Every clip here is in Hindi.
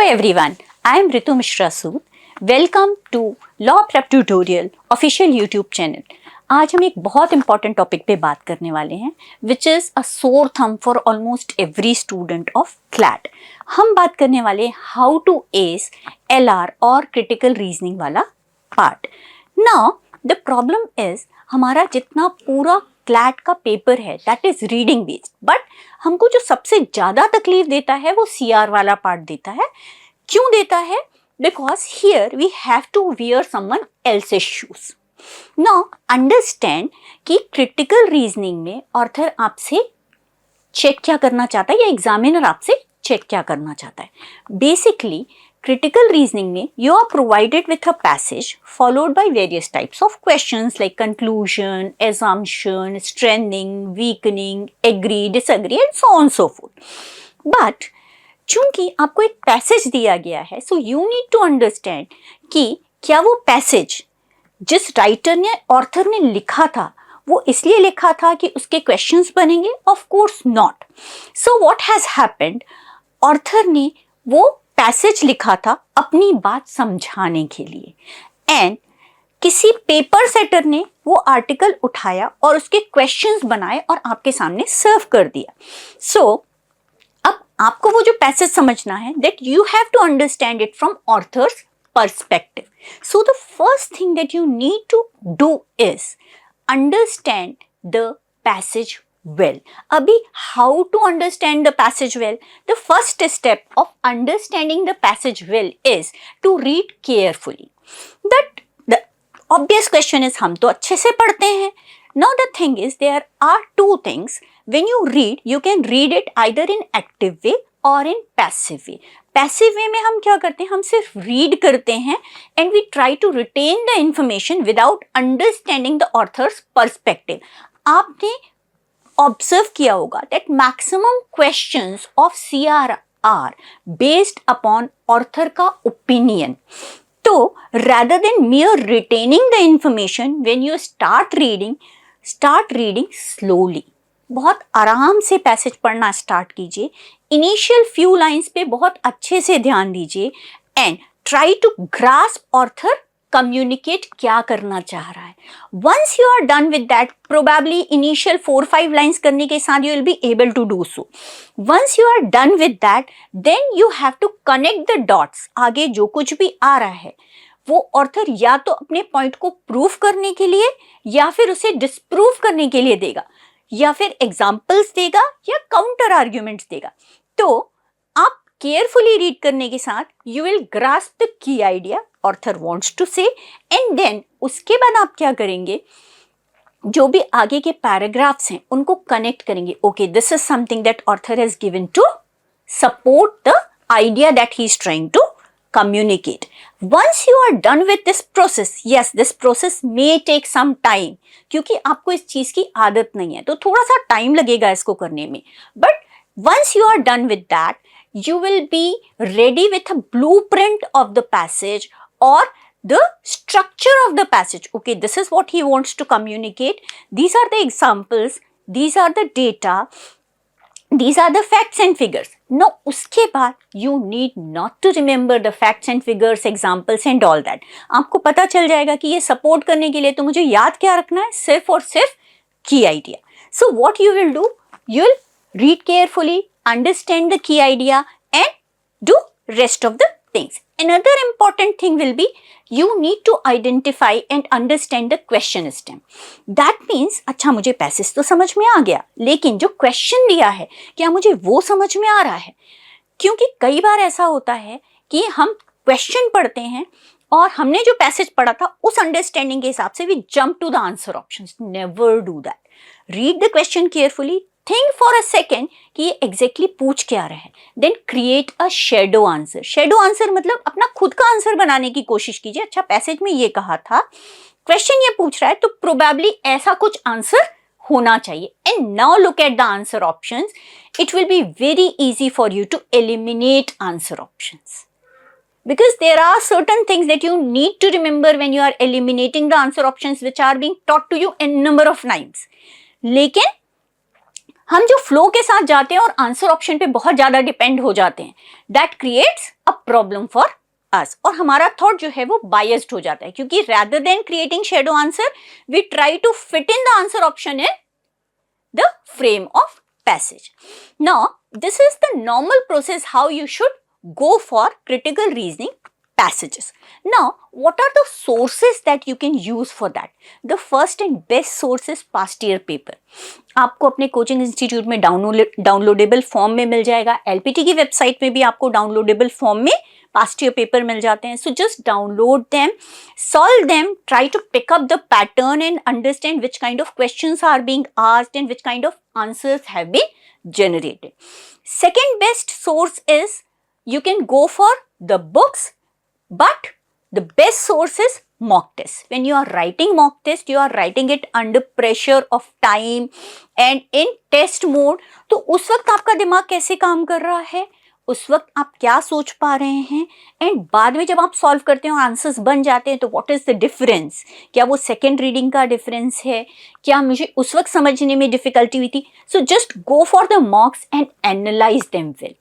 everyone, I am Ritu Mishra Sood. Welcome to Law Prep Tutorial official YouTube channel. आज हम एक बहुत इंपॉर्टेंट टॉपिक पे बात करने वाले हैं विच इज़ अ सोर thumb for almost every student of CLAT. हम बात करने वाले हैं हाउ टू एस LR और क्रिटिकल रीजनिंग वाला part. Now the problem is हमारा जितना पूरा क्लैट का पेपर है that is reading based, but हमको जो सबसे ज़्यादा तकलीफ देता है वो CR वाला पार्ट देता है. क्यों देता है? Because here we have to wear someone else's shoes. Now understand कि क्रिटिकल रीजनिंग में ऑथर आपसे चेक क्या करना चाहता है या एग्जामिनर आपसे चेक क्या करना चाहता है. बेसिकली critical reasoning में you are provided with a passage followed by various types of questions like conclusion, assumption, strengthening, weakening, agree, disagree and so on so forth. But चूंकि आपको एक पैसेज दिया गया है so you need to understand कि क्या वो पैसेज जिस राइटर ने ऑथर ने लिखा था वो इसलिए लिखा था कि उसके क्वेश्चंस बनेंगे? Of course not. So what has happened, author ने वो पैसेज लिखा था अपनी बात समझाने के लिए एंड किसी पेपर सेटर ने वो आर्टिकल उठाया और उसके क्वेश्चंस बनाए और आपके सामने सर्व कर दिया. सो अब आपको वो जो पैसेज समझना है that you have to understand it from author's perspective. So the first thing that you need to do is understand the passage well. Abhi, how to understand the passage well? The first step of understanding the passage well is to read carefully. That the obvious question is हम तो अच्छे से पढ़ते हैं. Now the thing is there are two things. When you read, you can read it either in active way और इन पैसिव वे. पैसिव वे में हम क्या करते हैं, हम सिर्फ रीड करते हैं and we try to retain the information without understanding the author's perspective. आपने ऑब्जर्व किया होगा that maximum questions of CR are based upon author का ओपिनियन. तो rather than mere retaining the information, when you start reading slowly. बहुत आराम से पैसेज पढ़ना स्टार्ट कीजिए. इनिशियल फ्यू लाइंस पे बहुत अच्छे से ध्यान दीजिए and try to grasp author communicate क्या करना चाह रहा है. Once you are done with that, probably initial 4-5 lines करने के साथ you will be able to do so. Once you are done with that then you have to connect the dots. आगे जो कुछ भी आ रहा है वो ऑथर या तो अपने पॉइंट को प्रूव करने के लिए या फिर उसे डिस्प्रूव करने के लिए देगा या फिर एग्जाम्पल्स देगा या काउंटर आर्ग्यूमेंट्स देगा. तो आप केयरफुली रीड करने के साथ you will grasp the key idea author wants to say and then उसके बाद आप क्या करेंगे, जो भी आगे के पैराग्राफ्स हैं उनको कनेक्ट करेंगे. Okay, this is something that author has given to support the idea that he is trying to communicate. Once you are done with this process, yes, this process may take some time क्योंकि आपको इस चीज की आदत नहीं है तो थोड़ा सा टाइम लगेगा इसको करने में. But once you are done with that, you will be ready with a blueprint of the passage or the structure of the passage. Okay, this is what he wants to communicate. These are the examples. These are the data. These are the facts and figures. Now, उसके बाद you need not to remember the facts and figures, examples and all that. आपको पता चल जाएगा कि ये सपोर्ट करने के लिए तो मुझे याद क्या रखना है, सिर्फ और सिर्फ की idea. So what you will do, you will read carefully, understand the key idea and do rest of the things. Another important thing will be you need to identify and understand the question stem. That means अच्छा मुझे पैसेज तो समझ में आ गया लेकिन जो क्वेश्चन दिया है क्या मुझे वो समझ में आ रहा है. क्योंकि कई बार ऐसा होता है कि हम क्वेश्चन पढ़ते हैं और हमने जो पैसेज पढ़ा था उस अंडरस्टैंडिंग के हिसाब से we jump to the answer options. Never do that. Read the question carefully, think for a second कि ये एग्जैक्टली पूछ क्या रहा है, then create a shadow answer. Shadow answer मतलब अपना खुद का आंसर बनाने की कोशिश कीजिए. अच्छा, पैसेज में ये कहा था, क्वेश्चन ये पूछ रहा है तो प्रोबेबली ऐसा कुछ आंसर होना चाहिए. And now look at the answer options. It will be very easy for you to eliminate answer options because there are certain things that you need to remember when you are eliminating the answer options which are being taught to you in number of times. लेकिन हम जो फ्लो के साथ जाते हैं और आंसर ऑप्शन पे बहुत ज्यादा डिपेंड हो जाते हैं, that creates a problem for us, और हमारा थॉट जो है वो बायस्ड हो जाता है, क्योंकि rather than creating shadow answer we try to fit in the answer option in the frame of passage. Now this is the normal process how you should go for critical reasoning passages. Now what are the sources that you can use for that? The first and best source is past year paper. आपको अपने कोचिंग इंस्टीट्यूट में डाउनलोडेबल फॉर्म में मिल जाएगा, एलपीटी की वेबसाइट में भी आपको डाउनलोडेबल फॉर्म में past year paper मिल जाते हैं. So just download them, solve them, try to pick up the pattern and understand which kind of questions are being asked and which kind of answers have been generated. Second best source is you can go for the books, but the best source is mock test. When you are writing mock test, you are writing it under pressure of time and in test mode. तो उस वक्त आपका दिमाग कैसे काम कर रहा है, उस वक्त आप क्या सोच पा रहे हैं, एंड बाद में जब आप सॉल्व करते हैं और आंसर्स बन जाते हैं तो व्हाट इज द डिफरेंस, क्या वो सेकेंड रीडिंग का डिफरेंस है, क्या मुझे उस वक्त समझने में डिफिकल्टी हुई थी. So just go for the मॉक्स and analyse them well.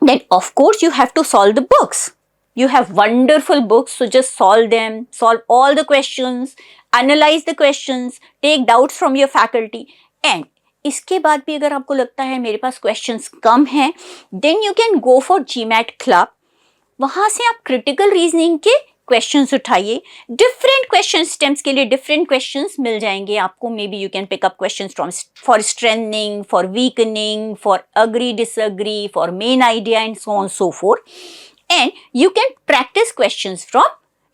Then of course you have to solve the books. You have wonderful books, so just solve them, solve all the questions, analyze the questions, take doubts from your faculty. And इसके बाद भी अगर आपको लगता है मेरे पास questions कम हैं, then you can go for GMAT club. वहाँ से आप critical reasoning के क्वेश्चंस उठाइए. डिफरेंट क्वेश्चन स्टेम्स के लिए डिफरेंट क्वेश्चंस मिल जाएंगे आपको. Maybe you can pick up questions from for strengthening, for weakening, for agree disagree, for main idea and so on so forth. And you can practise questions from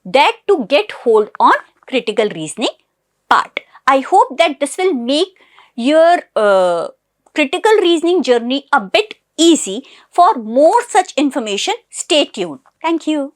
that to get hold on critical reasoning part. I hope that this will make your critical reasoning journey a bit easy. For more such information, stay tuned. Thank you.